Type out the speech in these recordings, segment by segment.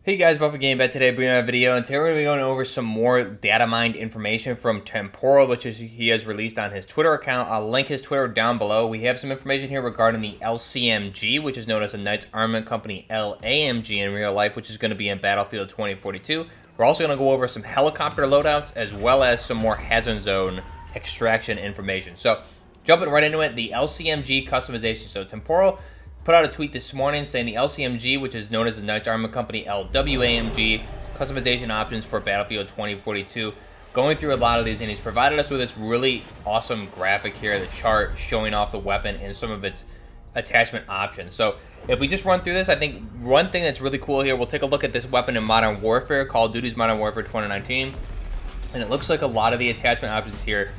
Hey guys, Buffett Game Back today, bringing out a video, and today we're going to be going over some more data mined information from Temporyal, which he has released on his Twitter account. I'll link his Twitter down below. We have some information here regarding the LCMG, which is known as the Knights Armament Company LAMG in real life, which is going to be in Battlefield 2042. We're also going to go over some helicopter loadouts, as well as some more hazard zone extraction information. So, jumping right into it, the LCMG Customization. So, Temporyal put out a tweet this morning saying the LCMG, which is known as the Knights Armament Company LWAMG, customization options for Battlefield 2042. Going through a lot of these, and he's provided us with this really awesome graphic here, the chart showing off the weapon and some of its attachment options. So if we just run through this, I think one thing that's really cool here, we'll take a look at this weapon in Modern Warfare, Call of Duty's Modern Warfare 2019, and it looks like a lot of the attachment options here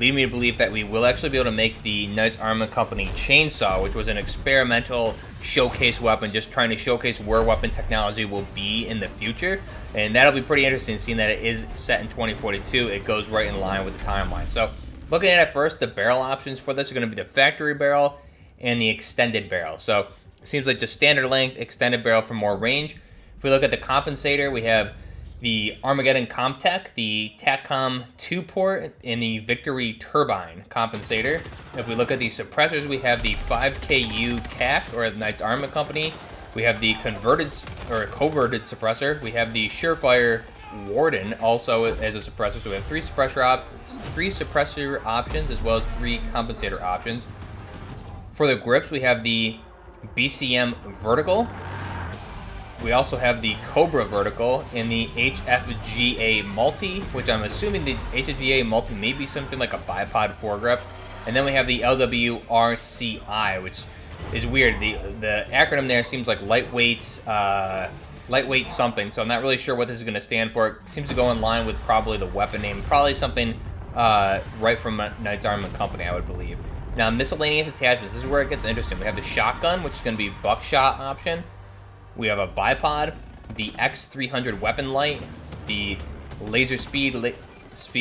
lead me to believe that we will actually be able to make the Knights Armament Company chainsaw, which was an experimental showcase weapon, just trying to showcase where weapon technology will be in the future. And that'll be pretty interesting, seeing that it is set in 2042. It goes right in line with the timeline. So looking at it first, the barrel options for this are going to be the factory barrel and the extended barrel. So it seems like just standard length, extended barrel for more range. If we look at the compensator, we have the Armageddon Comtech, the TACCOM 2-port, and the Victory Turbine compensator. If we look at the suppressors, we have the 5KU CAC, or the Knights Armament Company. We have the converted or coverted suppressor. We have the Surefire Warden also as a suppressor. So we have three suppressor options as well as three compensator options. For the grips, we have the BCM Vertical. We also have the Cobra Vertical and the HFGA Multi, which I'm assuming the HFGA Multi may be something like a bipod foregrip. And then we have the LWRCI, which is weird. The acronym there seems like lightweight something, so I'm not really sure what this is going to stand for. It seems to go in line with probably the weapon name, probably something right from Knights Armament Company, I would believe. Now, miscellaneous attachments, this is where it gets interesting. We have the shotgun, which is going to be buckshot option. We have a bipod, the X300 weapon light, the laser speed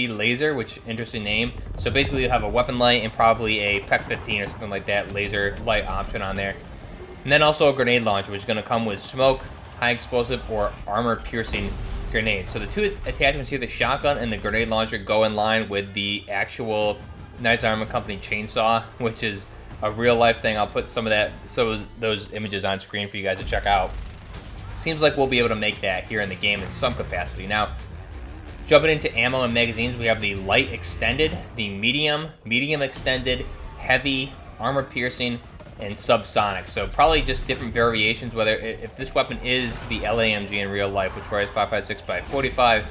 laser, which interesting name. So basically you have a weapon light and probably a PEC-15 or something like that laser light option on there. And then also a grenade launcher, which is going to come with smoke, high explosive, or armor piercing grenades. So the two attachments here, the shotgun and the grenade launcher, go in line with the actual Knights Armament Company chainsaw, which is a real life thing. I'll put some of those images on screen for you guys to check out. Seems like we'll be able to make that here in the game in some capacity. Now, jumping into ammo and magazines, we have the light extended, the medium extended, heavy, armor piercing, and subsonic. So probably just different variations, whether if this weapon is the LAMG in real life, which fires 5.56 by 45,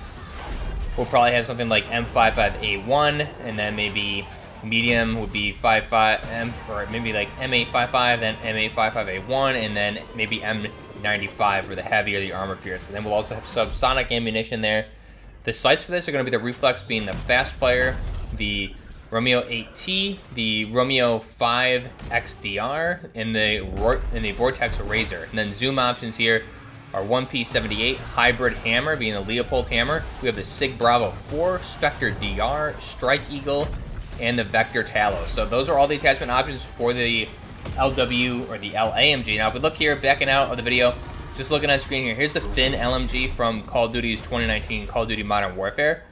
we'll probably have something like M55A1, and then maybe medium would be 55M, or maybe like M855, then M855A1, and then maybe M95 for the heavy or the armor pierce. And then we'll also have subsonic ammunition there. The sights for this are going to be the reflex being the fast fire, the Romeo 8T, the Romeo 5 XDR, and the Vortex Razor. And then zoom options here are 1P78 hybrid hammer being the Leopold hammer. We have the Sig Bravo 4, Spectre DR, Strike Eagle, and the Vector Talos. So those are all the attachment options for the LW or the LAMG. Now if we look here, backing out of the video, just looking on screen here, here's the Finn LMG from Call of Duty's 2019 Call of Duty Modern Warfare.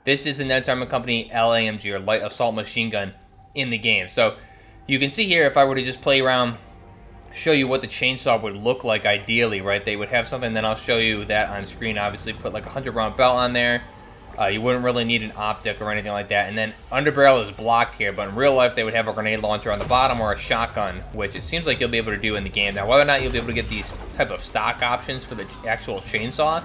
This is the Knights Armament Company LAMG, or Light Assault Machine Gun, in the game. So you can see here, if I were to just play around, show you what the chainsaw would look like ideally, right? They would have something, then I'll show you that on screen. Obviously put like a 100-round belt on there. You wouldn't really need an optic or anything like that. And then underbarrel is blocked here, but in real life they would have a grenade launcher on the bottom or a shotgun, which it seems like you'll be able to do in the game. Now, whether or not you'll be able to get these type of stock options for the actual chainsaw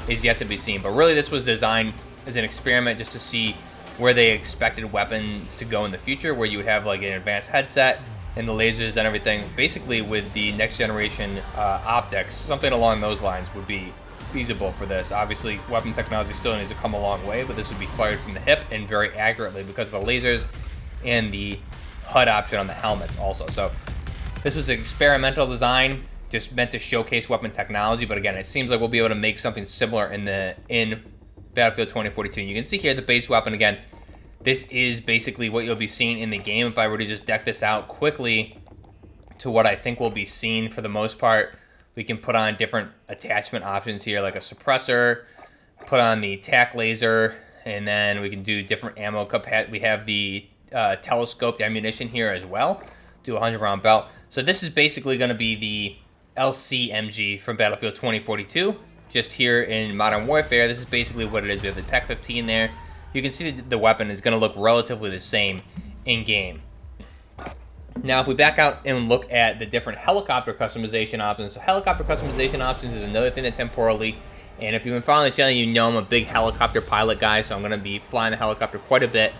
is yet to be seen. But really this was designed as an experiment just to see where they expected weapons to go in the future, where you would have like an advanced headset and the lasers and everything. Basically with the next generation optics, something along those lines would be feasible for this. Obviously, weapon technology still needs to come a long way, but this would be fired from the hip and very accurately because of the lasers and the HUD option on the helmets also. So this was an experimental design, just meant to showcase weapon technology, but again, it seems like we'll be able to make something similar in Battlefield 2042. And you can see here the base weapon again. This is basically what you'll be seeing in the game. If I were to just deck this out quickly to what I think will be seen for the most part, We can put on different attachment options here, like a suppressor, put on the tack laser, and then we can do different ammo capacity. We have the telescoped ammunition here as well. Do a 100-round belt. So this is basically going to be the LCMG from Battlefield 2042. Just here in Modern Warfare, this is basically what it is. We have the PEC-15 there. You can see that the weapon is going to look relatively the same in-game. Now, if we back out and look at the different helicopter customization options, so helicopter customization options is another thing that Temporyal, and if you've been following the channel, you know I'm a big helicopter pilot guy, so I'm going to be flying the helicopter quite a bit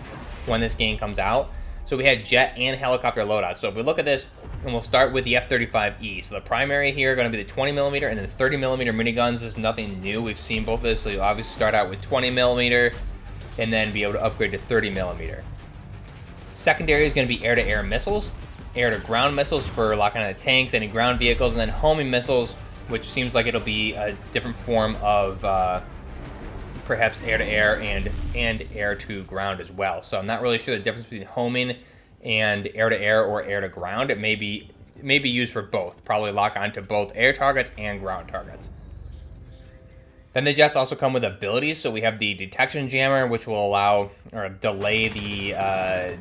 when this game comes out. So we had jet and helicopter loadouts. So if we look at this, and we'll start with the F-35E. So the primary here are going to be the 20mm and then the 30mm miniguns. This is nothing new. We've seen both of this, so you'll obviously start out with 20mm and then be able to upgrade to 30mm. Secondary is going to be air-to-air missiles, air-to-ground missiles for locking on the tanks, any ground vehicles, and then homing missiles, which seems like it'll be a different form of perhaps air-to-air and air-to-ground as well. So I'm not really sure the difference between homing and air-to-air or air-to-ground. It may be used for both. Probably lock onto both air targets and ground targets. Then the jets also come with abilities. So we have the detection jammer, which will allow or delay the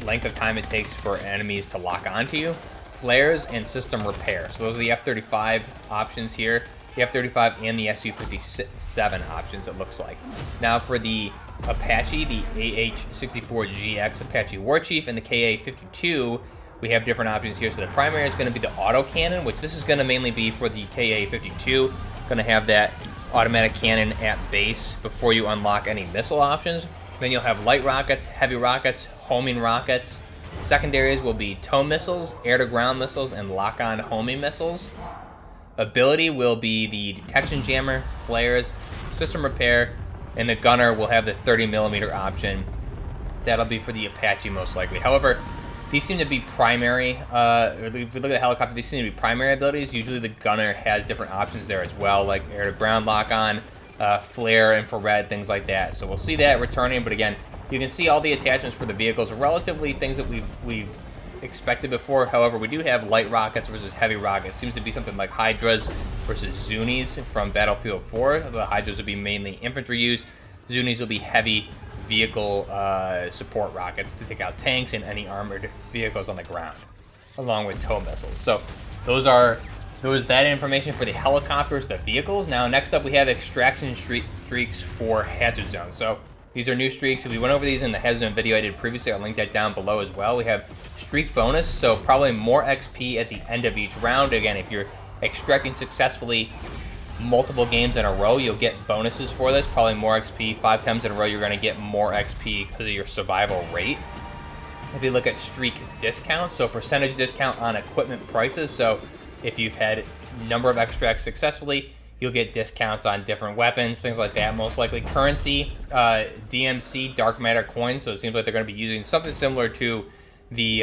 length of time it takes for enemies to lock onto you. Flares and system repair. So those are the F-35 options here. The F-35 and the Su-57 options, it looks like. Now for the Apache, the AH-64GX Apache Warchief, and the KA-52, we have different options here. So the primary is going to be the autocannon, which this is going to mainly be for the KA-52. Going to have that automatic cannon at base before you unlock any missile options. Then you'll have light rockets, heavy rockets, homing rockets. Secondaries will be tow missiles, air-to-ground missiles, and lock-on homing missiles. Ability will be the detection jammer, flares, system repair, and the gunner will have the 30mm option. That'll be for the Apache most likely. However, these seem to be primary, if we look at the helicopter, these seem to be primary abilities. Usually the gunner has different options there as well, like air-to-ground lock-on, flare, infrared, things like that. So we'll see that returning, but again, you can see all the attachments for the vehicles are relatively things that we've expected before. However, we do have light rockets versus heavy rockets. Seems to be something like Hydras versus Zunis from Battlefield 4. The Hydras will be mainly infantry use. Zunis will be heavy vehicle support rockets to take out tanks and any armored vehicles on the ground, along with tow missiles. So there was that information for the helicopters, the vehicles. Now next up we have extraction streaks for hazard zones. So these are new streaks. We went over these in the hazard zone video I did previously. I'll link that down below as well. We have streak bonus, so probably more XP at the end of each round. Again, if you're extracting successfully multiple games in a row, you'll get bonuses for this. Probably more XP. 5 times in a row, you're going to get more XP because of your survival rate. If you look at streak discounts, so percentage discount on equipment prices. So if you've had a number of extracts successfully, you'll get discounts on different weapons, things like that. Most likely currency, DMC, dark matter coins. So it seems like they're going to be using something similar to the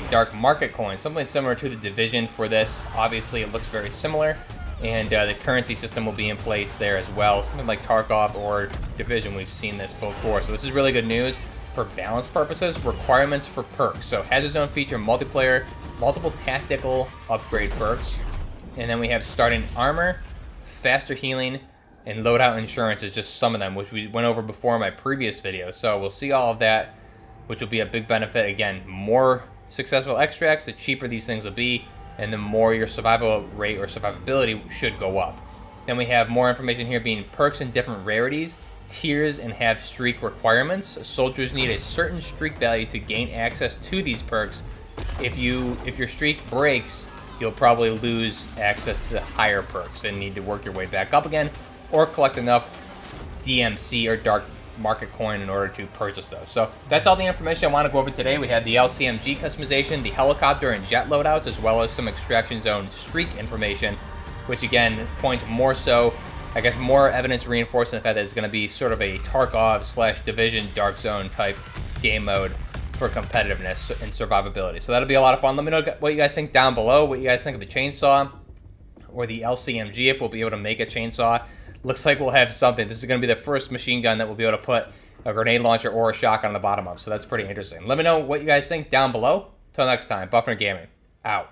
dark market coins, something similar to the Division for this. Obviously, it looks very similar, and the currency system will be in place there as well. Something like Tarkov or Division, we've seen this before. So this is really good news for balance purposes. Requirements for perks. So Hazard Zone feature multiplayer, multiple tactical upgrade perks. And then we have starting armor, faster healing, and loadout insurance is just some of them, which we went over before in my previous video. So we'll see all of that, which will be a big benefit. Again, more successful extracts, the cheaper these things will be, and the more your survival rate or survivability should go up. Then we have more information here being perks and different rarities, tiers, and have streak requirements. Soldiers need a certain streak value to gain access to these perks. If your streak breaks, you'll probably lose access to the higher perks and need to work your way back up again, or collect enough DMC or dark market coin in order to purchase those. So that's all the information I want to go over today. We had the LCMG customization, the helicopter and jet loadouts, as well as some extraction zone streak information, which again points more so, I guess, more evidence reinforcing the fact that it's going to be sort of a Tarkov / Division dark zone type game mode for competitiveness and survivability. So that'll be a lot of fun. Let me know what you guys think down below, what you guys think of the chainsaw or the LCMG, if we'll be able to make a chainsaw. Looks like we'll have something. This is going to be the first machine gun that we'll be able to put a grenade launcher or a shotgun on the bottom of, so that's pretty interesting. Let me know what you guys think down below. Till next time, Buffner Gaming, out.